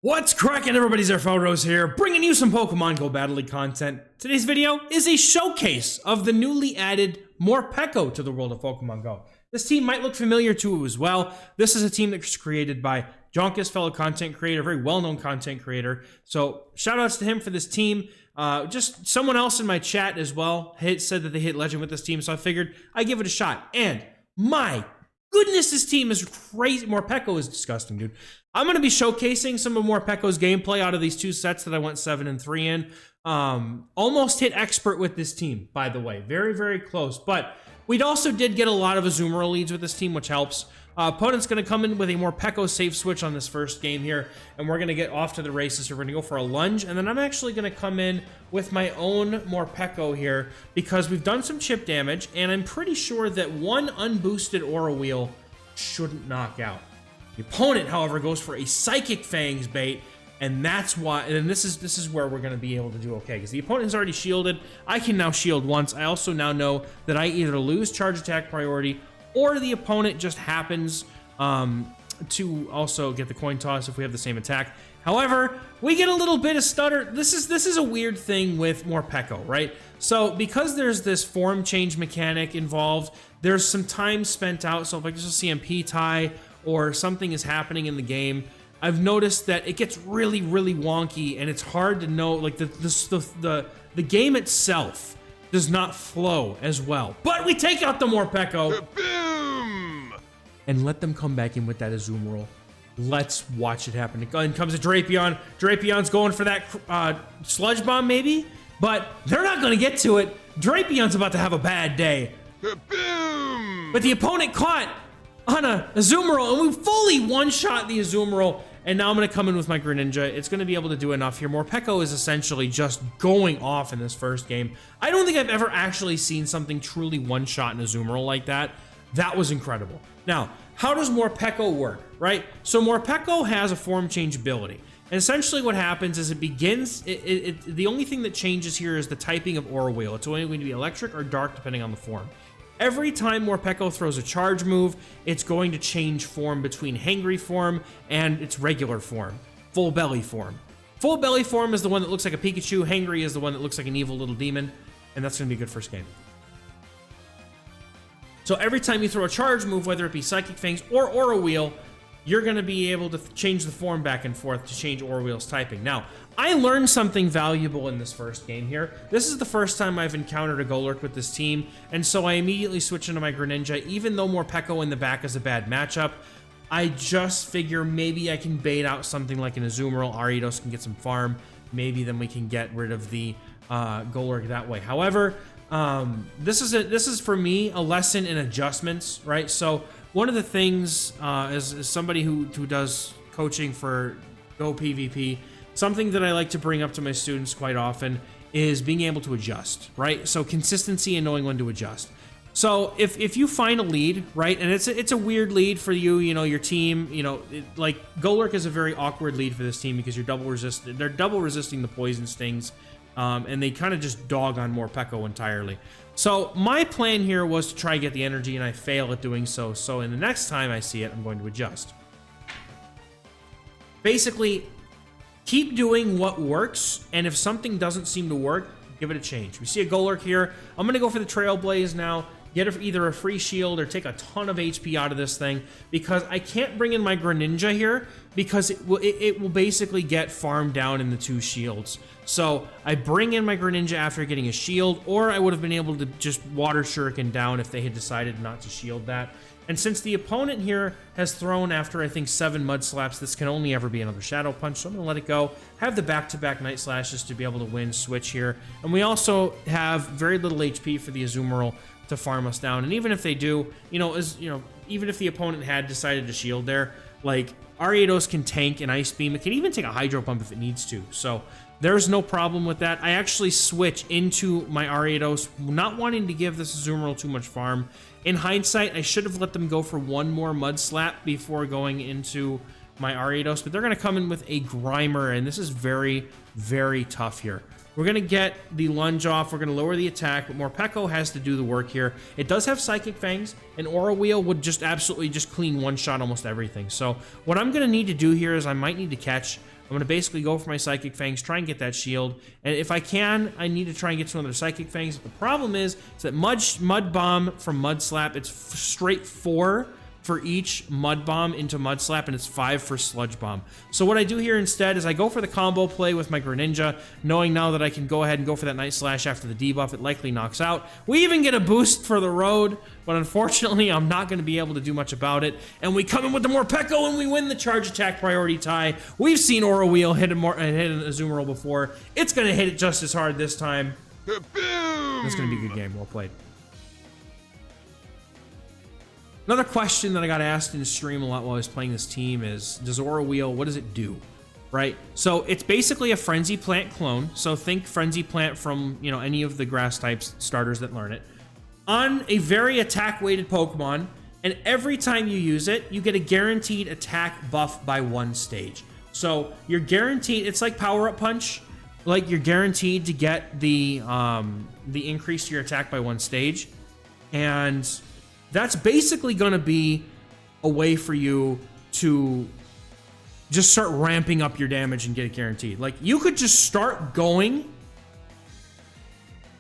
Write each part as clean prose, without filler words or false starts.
What's cracking, everybody? XehrFelrose here, bringing you some Pokemon Go Battle League content. Today's video is a showcase of the newly added Morpeko to the world of Pokemon Go. This team might look familiar to you as well. This is a team that was created by Jonkus, fellow content creator, very well-known content creator. So shout-outs to him for this team. Just someone else in my chat as well said that they hit Legend with this team, so I figured I'd give it a shot. And my goodness, this team is crazy. Morpeko is disgusting, dude. I'm going to be showcasing some of Morpeko's gameplay out of these two sets that I went 7 and 3 in. Almost hit expert with this team, by the way. Very, very close. But we also did get a lot of Azumarill leads with this team, which helps. Opponent's going to come in with a Morpeko safe switch on this first game here, and we're going to get off to the races. We're going to go for a lunge, and then I'm actually going to come in with my own Morpeko here because we've done some chip damage, and I'm pretty sure that one unboosted Aura Wheel shouldn't knock out. The opponent, however, goes for a Psychic Fangs bait, and that's why. And this is where we're going to be able to do okay, because the opponent has already shielded. I can now shield once. I also now know that I either lose charge attack priority, or the opponent just happens to also get the coin toss if we have the same attack. However, we get a little bit of stutter. This is a weird thing with Morpeko, right? So because there's this form change mechanic involved, there's some time spent out. So if I just a CMP tie or something is happening in the game, I've noticed that it gets really, really wonky, and it's hard to know, like the game itself does not flow as well. But we take out the Morpeko. Boom! And let them come back in with that Azumarill. Let's watch it happen. In comes a Drapion. Drapion's going for that Sludge Bomb, maybe? But they're not going to get to it. Drapion's about to have a bad day. Boom! But the opponent caught on a Azumarill, and we fully one-shot the Azumarill, and now I'm going to come in with my Greninja. It's going to be able to do enough here. Morpeko is essentially just going off in this first game. I don't think I've ever actually seen something truly one-shot in Azumarill like that. That was incredible. Now, how does Morpeko work, right? So Morpeko has a form change ability. And essentially what happens is it begins, the only thing that changes here is the typing of Aura Wheel. It's only going to be electric or dark depending on the form. Every time Morpeko throws a charge move, it's going to change form between Hangry form and its regular form, Full Belly form. Full Belly form is the one that looks like a Pikachu, Hangry is the one that looks like an evil little demon, and that's going to be a good first game. So every time you throw a charge move, whether it be Psychic Fangs or Aura Wheel, you're going to be able to change the form back and forth to change Aura Wheel's typing. Now, I learned something valuable in this first game here. This is the first time I've encountered a Golurk with this team, and so I immediately switch into my Greninja. Even though Morpeko in the back is a bad matchup, I just figure maybe I can bait out something like an Azumarill. Ariados can get some farm. Maybe then we can get rid of the Golurk that way. However, this is for me a lesson in adjustments, right? So one of the things, as somebody who does coaching for Go PvP, something that I like to bring up to my students quite often is being able to adjust, right? So consistency and knowing when to adjust. So if you find a lead, right, and it's a weird lead for you, you know, your team, you know, like Golurk is a very awkward lead for this team because they're double resisting the poison stings, and they kind of just dog on Morpeko entirely. So my plan here was to try to get the energy, and I fail at doing so. So in the next time I see it, I'm going to adjust. Basically, keep doing what works, and if something doesn't seem to work, give it a change. We see a Golurk here. I'm going to go for the Trailblaze now, get either a free shield or take a ton of HP out of this thing, because I can't bring in my Greninja here because it will basically get farmed down in the 2 shields. So I bring in my Greninja after getting a shield, or I would have been able to just Water Shuriken down if they had decided not to shield that. And since the opponent here has thrown, after I think 7 Mud Slaps, this can only ever be another Shadow Punch, so I'm going to let it go. Have the back-to-back Night Slashes to be able to win switch here. And we also have very little HP for the Azumarill to farm us down. And even if they do, even if the opponent had decided to shield there, like, Ariados can tank an Ice Beam. It can even take a Hydro Pump if it needs to. So there's no problem with that. I actually switch into my Ariados, not wanting to give this Azumarill too much farm. In hindsight, I should have let them go for 1 more Mud Slap before going into my Ariados, but they're going to come in with a Grimer, and this is very, very tough here. We're going to get the lunge off. We're going to lower the attack, but Morpeko has to do the work here. It does have Psychic Fangs, and Aura Wheel would just absolutely just clean one-shot almost everything. So what I'm going to need to do here is I might need to catch. I'm going to basically go for my Psychic Fangs, try and get that shield. And if I can, I need to try and get to another Psychic Fangs. The problem is that Mud Bomb from Mud Slap, it's straight 4 for each Mud Bomb into Mud Slap, and it's 5 for Sludge Bomb. So what I do here instead is I go for the combo play with my Greninja, knowing now that I can go ahead and go for that Night Slash after the debuff. It likely knocks out. We even get a boost for the road, but unfortunately, I'm not going to be able to do much about it. And we come in with the Morpeko, and we win the charge attack priority tie. We've seen Aura Wheel hit an Azumarill before. It's going to hit it just as hard this time. It's going to be a good game. Well played. Another question that I got asked in the stream a lot while I was playing this team is, does Aura Wheel, what does it do? Right? So it's basically a Frenzy Plant clone. So think Frenzy Plant from, you know, any of the grass types starters that learn it. On a very attack-weighted Pokemon, and every time you use it, you get a guaranteed attack buff by 1 stage. So you're guaranteed, it's like Power-Up Punch. Like you're guaranteed to get the increase to your attack by 1 stage. And that's basically going to be a way for you to just start ramping up your damage and get it guaranteed. Like, you could just start going,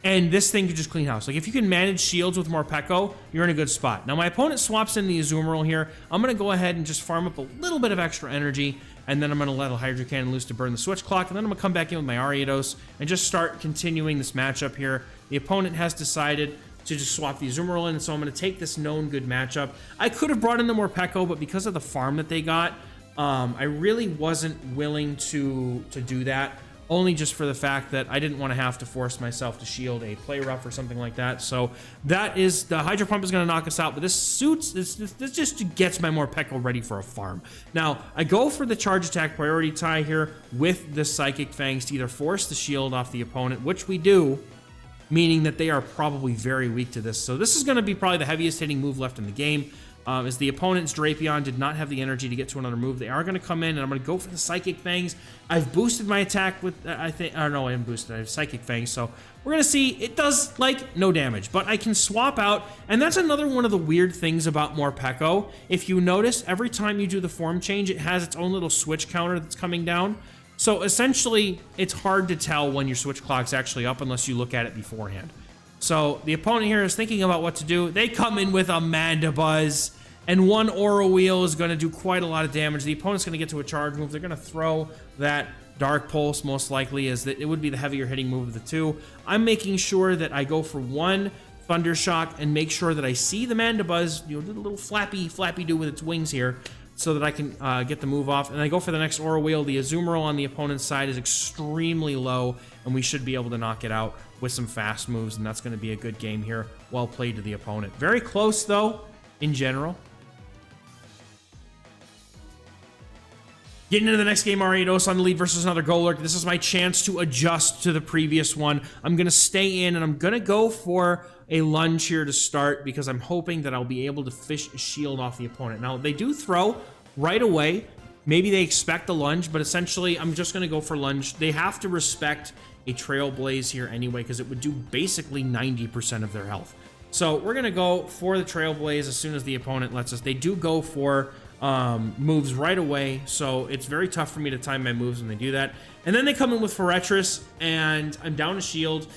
and this thing could just clean house. Like, if you can manage shields with Morpeko, you're in a good spot. Now, my opponent swaps in the Azumarill here. I'm going to go ahead and just farm up a little bit of extra energy, and then I'm going to let a Hydro Cannon loose to burn the switch clock, and then I'm going to come back in with my Ariados and just start continuing this matchup here. The opponent has decided to just swap the Azumarill in, so I'm going to take this known good matchup. I could have brought in the Morpeko, but because of the farm that they got, I really wasn't willing to do that, only just for the fact that I didn't want to have to force myself to shield a Play Rough or something like that. So that is, the Hydro Pump is going to knock us out, but this just gets my Morpeko ready for a farm. Now, I go for the charge attack priority tie here with the Psychic Fangs to either force the shield off the opponent, which we do, meaning that they are probably very weak to this. So this is going to be probably the heaviest hitting move left in the game. As the opponent's Drapion did not have the energy to get to another move, they are going to come in, and I'm going to go for the Psychic Fangs. I've boosted my attack with, I haven't boosted, I have Psychic Fangs, so we're going to see, it does, like, no damage, but I can swap out, and that's another one of the weird things about Morpeko. If you notice, every time you do the form change, it has its own little switch counter that's coming down. So essentially, it's hard to tell when your switch clock's actually up unless you look at it beforehand. So the opponent here is thinking about what to do. They come in with a Mandibuzz, and one Aura Wheel is going to do quite a lot of damage. The opponent's going to get to a charge move. They're going to throw that Dark Pulse, most likely, as that it would be the heavier hitting move of the two. I'm making sure that I go for one Thunder Shock and make sure that I see the Mandibuzz, you know, the little flappy do with its wings here, so that I can get the move off. And I go for the next Aura Wheel. The Azumarill on the opponent's side is extremely low, and we should be able to knock it out with some fast moves, and that's going to be a good game here. Well played to the opponent. Very close, though, in general. Getting into the next game, Ariados on the lead versus another Golurk. This is my chance to adjust to the previous one. I'm going to stay in, and I'm going to go for a lunge here to start because I'm hoping that I'll be able to fish a shield off the opponent. Now, they do throw right away. Maybe they expect a lunge, but essentially, I'm just going to go for lunge. They have to respect a Trailblaze here anyway because it would do basically 90% of their health. So we're going to go for the Trailblaze as soon as the opponent lets us. They do go for moves right away, so it's very tough for me to time my moves when they do that. And then they come in with Forretress, and I'm down a shield,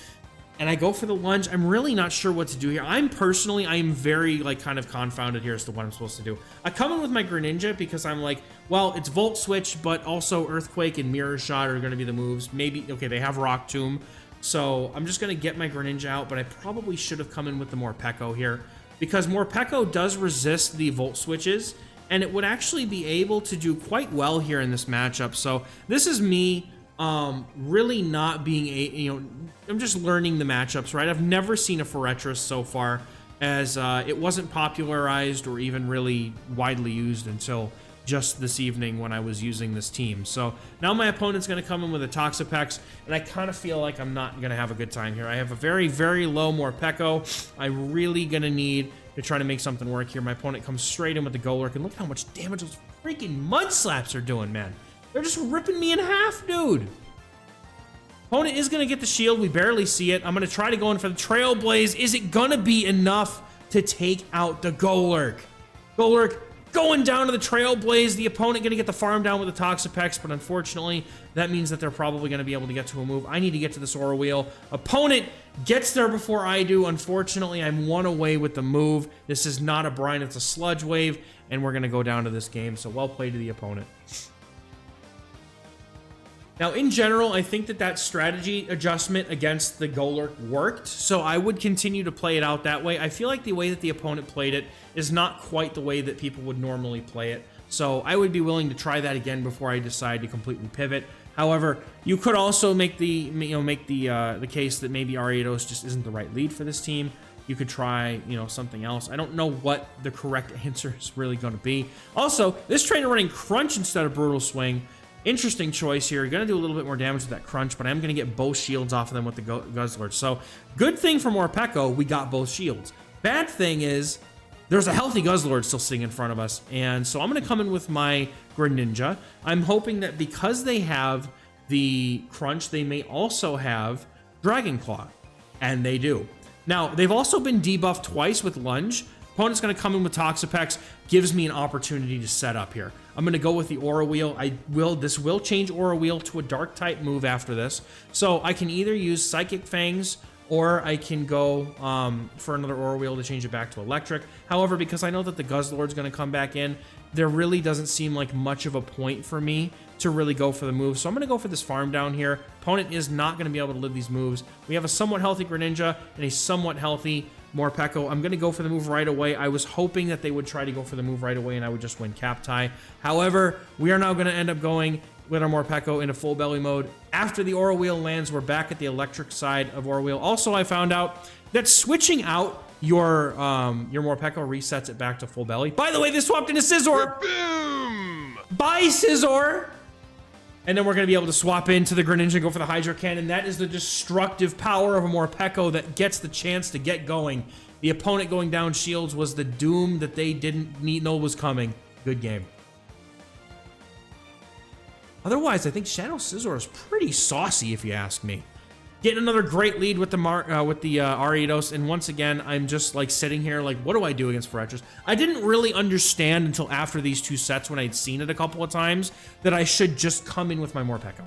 and I go for the lunge. I'm really not sure what to do here. I am very, like, kind of confounded here as to what I'm supposed to do. I come in with my Greninja because I'm like, well, it's Volt Switch, but also Earthquake and Mirror Shot are going to be the moves. Maybe, okay, they have Rock Tomb, so I'm just going to get my Greninja out, but I probably should have come in with the Morpeko here because Morpeko does resist the Volt Switches, and it would actually be able to do quite well here in this matchup. So this is me really not being I'm just learning the matchups, right? I've never seen a Forretress so far, as it wasn't popularized or even really widely used until just this evening when I was using this team. So now my opponent's going to come in with a Toxapex, and I kind of feel like I'm not going to have a good time here. I have a very, very low Morpeko. I'm really going to need to try to make something work here. My opponent comes straight in with the Golurk, and look how much damage those freaking mud slaps are doing, man. They're just ripping me in half, dude. Opponent is going to get the shield. We barely see it. I'm going to try to go in for the Trailblaze. Is it going to be enough to take out the Golurk? Golurk going down to the Trailblaze. The opponent going to get the farm down with the Toxapex, but unfortunately, that means that they're probably going to be able to get to a move. I need to get to this Aura Wheel. Opponent gets there before I do. Unfortunately, I'm one away with the move. This is not a brine, it's a Sludge Wave, and we're going to go down to this game, so well played to the opponent. Now, in general, I think that strategy adjustment against the Golurk worked, so I would continue to play it out that way. I feel like the way that the opponent played it is not quite the way that people would normally play it, so I would be willing to try that again before I decide to completely pivot. However, you could also make the case that maybe Ariados just isn't the right lead for this team. You could try, something else. I don't know what the correct answer is really going to be. Also, this trainer running Crunch instead of Brutal Swing. Interesting choice here. You're going to do a little bit more damage with that Crunch, but I'm going to get both shields off of them with the Guzzlord. So, good thing for Morpeko, we got both shields. Bad thing is, there's a healthy Guzzlord still sitting in front of us, and so I'm going to come in with my Greninja. I'm hoping that because they have the Crunch, they may also have Dragon Claw, and they do. Now, they've also been debuffed twice with Lunge. Opponent's going to come in with Toxapex, gives me an opportunity to set up here. I'm going to go with the Aura Wheel. This will change Aura Wheel to a Dark type move after this. So I can either use Psychic Fangs or I can go for another Aura Wheel to change it back to Electric. However, because I know that the Guzzlord's going to come back in, there really doesn't seem like much of a point for me to really go for the move. So I'm going to go for this farm down here. Opponent is not going to be able to live these moves. We have a somewhat healthy Greninja and a somewhat healthy Morpeko. I'm going to go for the move right away. I was hoping that they would try to go for the move right away and I would just win Cap Tie. However, we are now going to end up going with our Morpeko into full belly mode. After the Aura Wheel lands, we're back at the electric side of Aura Wheel. Also, I found out that switching out your Morpeko resets it back to full belly. By the way, this swapped into Scizor. Boom! Bye, Scizor! And then we're going to be able to swap into the Greninja and go for the Hydro Cannon. That is the destructive power of a Morpeko that gets the chance to get going. The opponent going down shields was the doom that they didn't know was coming. Good game. Otherwise, I think Shadow Scizor is pretty saucy, if you ask me. Getting another great lead with the Ariados, and once again, I'm just like sitting here like, what do I do against Forretress? I didn't really understand until after these two sets when I'd seen it a couple of times that I should just come in with my Morpeko.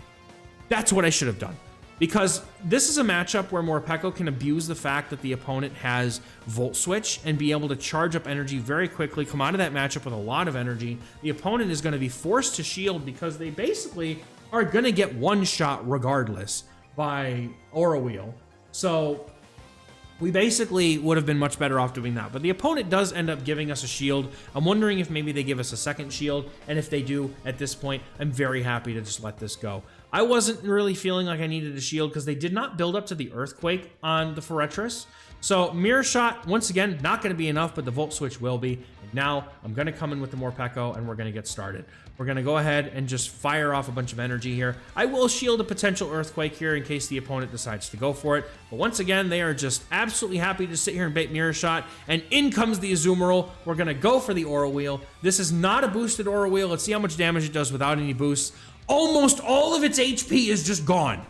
That's what I should have done. Because this is a matchup where Morpeko can abuse the fact that the opponent has Volt Switch and be able to charge up energy very quickly, come out of that matchup with a lot of energy. The opponent is going to be forced to shield because they basically are going to get one shot regardless by Aura Wheel. So we basically would have been much better off doing that. But the opponent does end up giving us a shield. I'm wondering if maybe they give us a second shield. And if they do, at this point, I'm very happy to just let this go. I wasn't really feeling like I needed a shield because they did not build up to the Earthquake on the Forretress. So Mirror Shot, once again, not going to be enough, but the Volt Switch will be. And now I'm going to come in with the Morpeko and we're going to get started. We're going to go ahead and just fire off a bunch of energy here. I will shield a potential Earthquake here in case the opponent decides to go for it. But once again, they are just absolutely happy to sit here and bait Mirror Shot. And in comes the Azumarill. We're going to go for the Aura Wheel. This is not a boosted Aura Wheel. Let's see how much damage it does without any boosts. Almost all of its HP is just gone.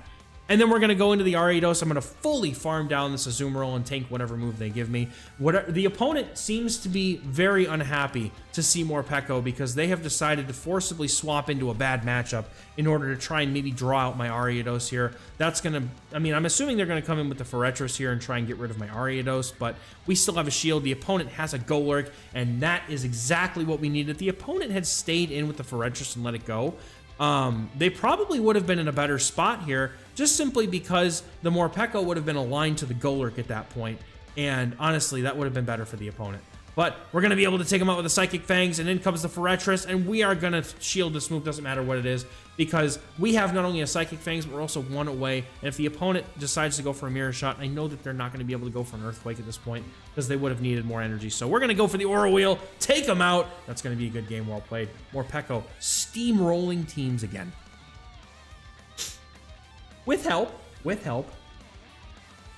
And then we're going to go into the Ariados. I'm going to fully farm down this Azumarill and tank whatever move they give me. The opponent seems to be very unhappy to see Morpeko because they have decided to forcibly swap into a bad matchup in order to try and maybe draw out my Ariados here. That's going to, I mean, I'm assuming they're going to come in with the Forretress here and try and get rid of my Ariados, but we still have a shield. The opponent has a Golurk, and that is exactly what we needed. The opponent had stayed in with the Forretress and let it go. They probably would have been in a better spot here, just simply because the Morpeko would have been aligned to the Golurk at that point, and honestly, that would have been better for the opponent. But we're going to be able to take him out with the Psychic Fangs, and in comes the Forretress, and we are going to shield this move, doesn't matter what it is, because we have not only a Psychic Fangs, but we're also one away, and if the opponent decides to go for a Mirror Shot, I know that they're not going to be able to go for an Earthquake at this point, because they would have needed more energy. So we're going to go for the Aura Wheel, take them out. That's going to be a good game, well played. Morpeko steamrolling teams again. With help.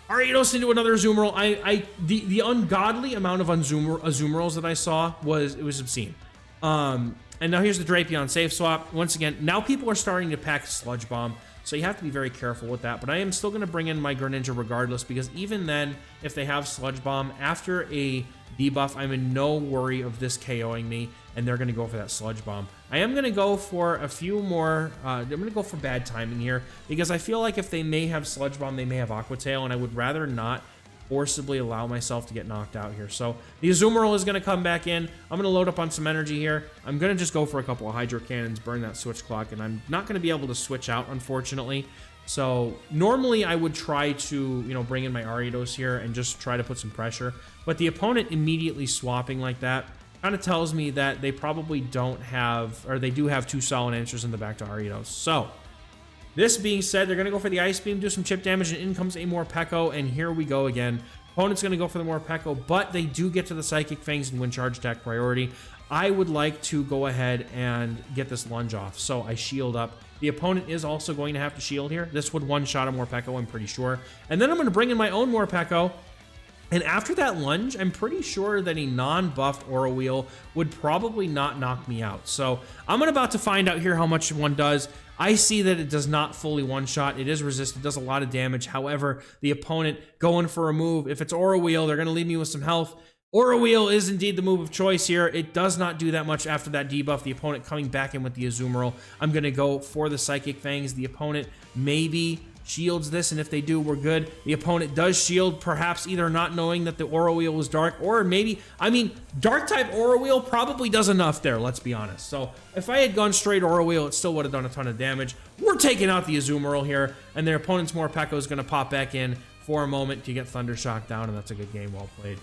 Ariados into another Azumarill. The ungodly amount of Azumarills that I saw was obscene. And now here's the Drapion safe swap. Once again, now people are starting to pack Sludge Bomb, so you have to be very careful with that. But I am still going to bring in my Greninja regardless, because even then, if they have Sludge Bomb, after a debuff, I'm in no worry of this KOing me, and they're going to go for that Sludge Bomb. I am going to go for a few more, I'm going to go for bad timing here, because I feel like if they may have Sludge Bomb, they may have Aqua Tail, and I would rather not forcibly allow myself to get knocked out here. So the Azumarill is going to come back in. I'm going to load up on some energy here. I'm going to just go for a couple of Hydro Cannons, burn that switch clock, and I'm not going to be able to switch out, unfortunately. So normally I would try to, you know, bring in my Ariados here and just try to put some pressure. But the opponent immediately swapping like that kind of tells me that they probably don't have, or they do have 2 solid answers in the back to Ariados. So this being said, they're going to go for the Ice Beam, do some chip damage, and in comes a Morpeko, and here we go again. Opponent's going to go for the Morpeko, but they do get to the Psychic Fangs and win charge attack priority. I would like to go ahead and get this lunge off, so I shield up. The opponent is also going to have to shield here. This would one-shot a Morpeko, I'm pretty sure. And then I'm going to bring in my own Morpeko. And after that lunge, I'm pretty sure that a non-buffed Aura Wheel would probably not knock me out. So I'm about to find out here how much one does. I see that it does not fully one-shot. It is resisted, does a lot of damage. However, the opponent going for a move. If it's Aura Wheel, they're going to leave me with some health. Aura Wheel is indeed the move of choice here. It does not do that much after that debuff. The opponent coming back in with the Azumarill. I'm going to go for the Psychic Fangs. The opponent maybe shields this, and if they do, we're good. The opponent does shield, perhaps either not knowing that the Aura Wheel was dark, or maybe, I mean, dark type Aura Wheel probably does enough there, let's be honest. So if I had gone straight Aura Wheel, it still would have done a ton of damage. We're taking out the Azumarill here, and their opponent's Morpeko is going to pop back in for a moment to get Thunder Shock down, and that's a good game, well played.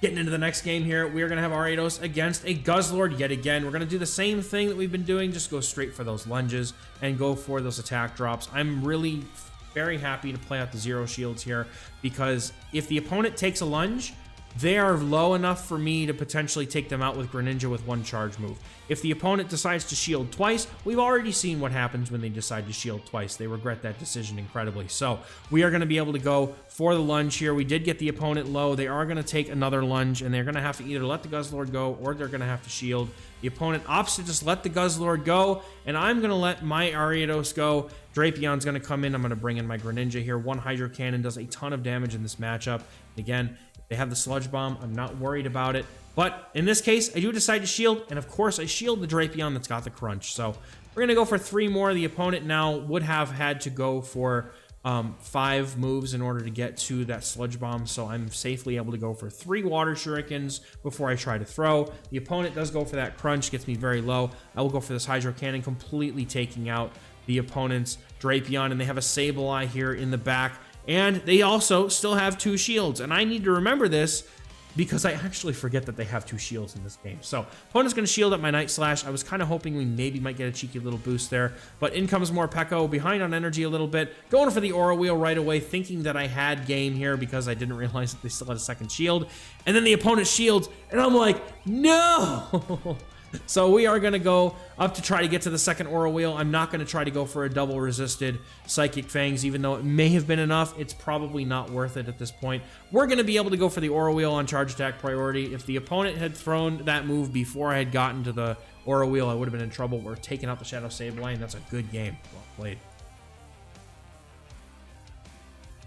Getting into the next game here, we are going to have Ariados against a Guzzlord yet again. We're going to do the same thing that we've been doing, just go straight for those lunges and go for those attack drops. I'm really very happy to play out the 0 shields here, because if the opponent takes a lunge, they are low enough for me to potentially take them out with Greninja with 1 charge move. If the opponent decides to shield twice, we've already seen what happens when they decide to shield twice. They regret that decision incredibly. So we are going to be able to go for the lunge here. We did get the opponent low. They are going to take another lunge, and they're going to have to either let the Guzzlord go, or they're going to have to shield. The opponent opts to just let the Guzzlord go, and I'm going to let my Ariados go. Drapion's going to come in. I'm going to bring in my Greninja here. 1 Hydro Cannon does a ton of damage in this matchup. Again, they have the Sludge Bomb. I'm not worried about it. But in this case, I do decide to shield, and of course, I shield the Drapion that's got the crunch. So we're going to go for 3 more. The opponent now would have had to go for 5 moves in order to get to that Sludge Bomb. So I'm safely able to go for 3 Water Shurikens before I try to throw. The opponent does go for that crunch, gets me very low. I will go for this Hydro Cannon, completely taking out the opponent's Drapion, and they have a Sableye here in the back. And they also still have 2 shields. And I need to remember this because I actually forget that they have 2 shields in this game. So opponent's going to shield up my Night Slash. I was kind of hoping we maybe might get a cheeky little boost there. But in comes Morpeko, behind on energy a little bit. Going for the Aura Wheel right away, thinking that I had game here because I didn't realize that they still had a second shield. And then the opponent shields, and I'm like, no! So we are going to go up to try to get to the second Aura Wheel. I'm not going to try to go for a double resisted Psychic Fangs, even though it may have been enough. It's probably not worth it at this point. We're going to be able to go for the Aura Wheel on charge attack priority. If the opponent had thrown that move before I had gotten to the Aura Wheel, I would have been in trouble. We're taking out the Shadow Sableye, and that's a good game. Well played.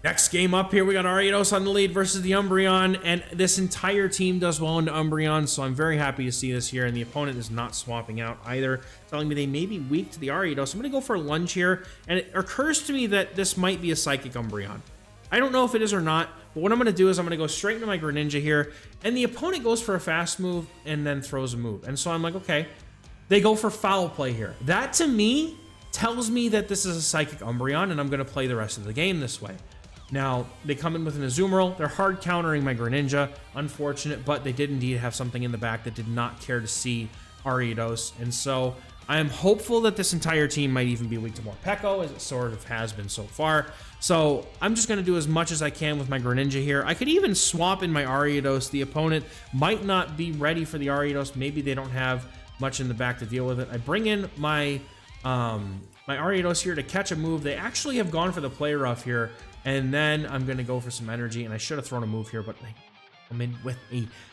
Next game up here, we got Ariados on the lead versus the Umbreon, and this entire team does well into Umbreon, so I'm very happy to see this here, and the opponent is not swapping out either, telling me they may be weak to the Ariados. I'm going to go for a lunge here, and it occurs to me that this might be a Psychic Umbreon. I don't know if it is or not, but what I'm going to do is I'm going to go straight into my Greninja here, and the opponent goes for a fast move and then throws a move, and so I'm like, okay, they go for foul play here. That, to me, tells me that this is a Psychic Umbreon, and I'm going to play the rest of the game this way. Now, they come in with an Azumarill. They're hard countering my Greninja. Unfortunate, but they did indeed have something in the back that did not care to see Ariados. And so I am hopeful that this entire team might even be weak to Morpeko, as it sort of has been so far. So I'm just going to do as much as I can with my Greninja here. I could even swap in my Ariados. The opponent might not be ready for the Ariados. Maybe they don't have much in the back to deal with it. I bring in my Ariados here to catch a move. They actually have gone for the Play Rough here. And then I'm going to go for some energy, and I should have thrown a move here, but come in with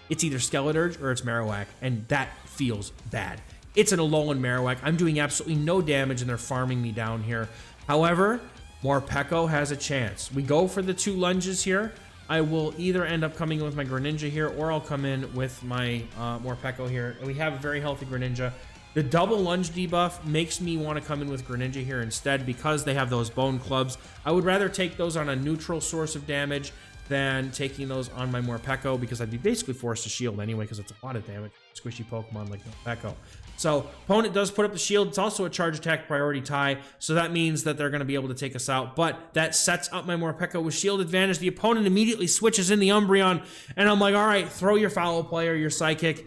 it's either Skeleturge or it's Marowak, and that feels bad. It's an Alolan Marowak. I'm doing absolutely no damage, and they're farming me down here. However, Morpeko has a chance. We go for the 2 lunges here. I will either end up coming in with my Greninja here, or I'll come in with my Morpeko here. We have a very healthy Greninja. The double lunge debuff makes me want to come in with Greninja here instead because they have those bone clubs. I would rather take those on a neutral source of damage than taking those on my Morpeko because I'd be basically forced to shield anyway because it's a lot of damage. Squishy Pokemon like Morpeko. So opponent does put up the shield. It's also a charge attack priority tie, so that means that they're going to be able to take us out. But that sets up my Morpeko with shield advantage. The opponent immediately switches in the Umbreon, and I'm like, all right, throw your Foul Play or your Psychic.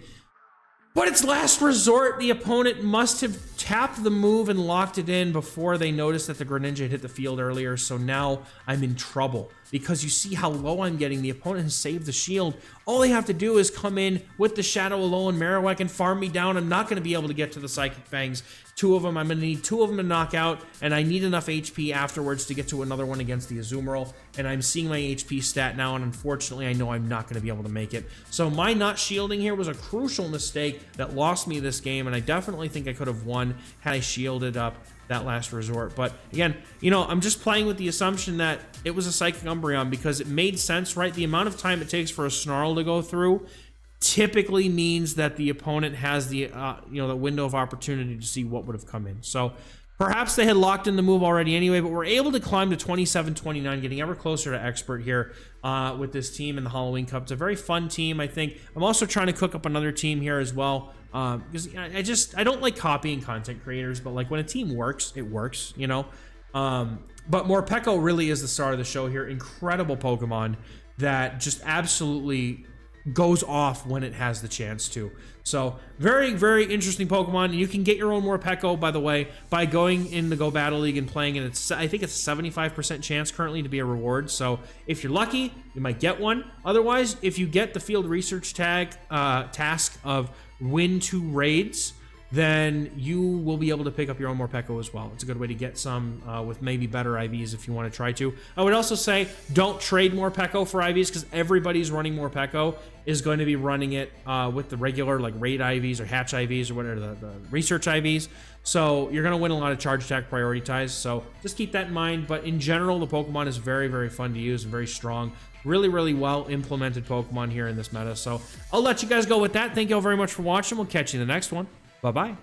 But it's last resort. The opponent must have tapped the move and locked it in before they noticed that the Greninja had hit the field earlier. So now I'm in trouble because you see how low I'm getting. The opponent has saved the shield. All they have to do is come in with the Shadow Alolan Marowak and farm me down. I'm not going to be able to get to the Psychic Fangs. 2 of them. I'm going to need 2 of them to knock out, and I need enough HP afterwards to get to another one against the Azumarill, and I'm seeing my HP stat now, and unfortunately, I know I'm not going to be able to make it. So my not shielding here was a crucial mistake that lost me this game, and I definitely think I could have won had I shielded up that last resort. But again, you know, I'm just playing with the assumption that it was a Psychic Umbreon because it made sense, right? The amount of time it takes for a Snarl to go through typically means that the opponent has the the window of opportunity to see what would have come in. So perhaps they had locked in the move already anyway, but we're able to climb to 27-29, getting ever closer to Expert here with this team in the Halloween Cup. It's a very fun team, I think. I'm also trying to cook up another team here as well because I don't like copying content creators, but like when a team works, it works, you know. But Morpeko really is the star of the show here. Incredible Pokemon that just absolutely goes off when it has the chance to. So very, very interesting Pokemon. And you can get your own Morpeko, by the way, by going in the Go Battle League and playing it. I think it's a 75% chance currently to be a reward. So if you're lucky, you might get one. Otherwise, if you get the field research task of win 2 raids, then you will be able to pick up your own Morpeko as well. It's a good way to get some with maybe better IVs if you want to try to. I would also say don't trade Morpeko for IVs because everybody's running Morpeko is going to be running it with the regular like raid IVs or hatch IVs or whatever, the research IVs. So you're going to win a lot of charge attack priority ties. So just keep that in mind. But in general, the Pokemon is very, very fun to use and very strong. Really, really well implemented Pokemon here in this meta. So I'll let you guys go with that. Thank you all very much for watching. We'll catch you in the next one. Bye-bye.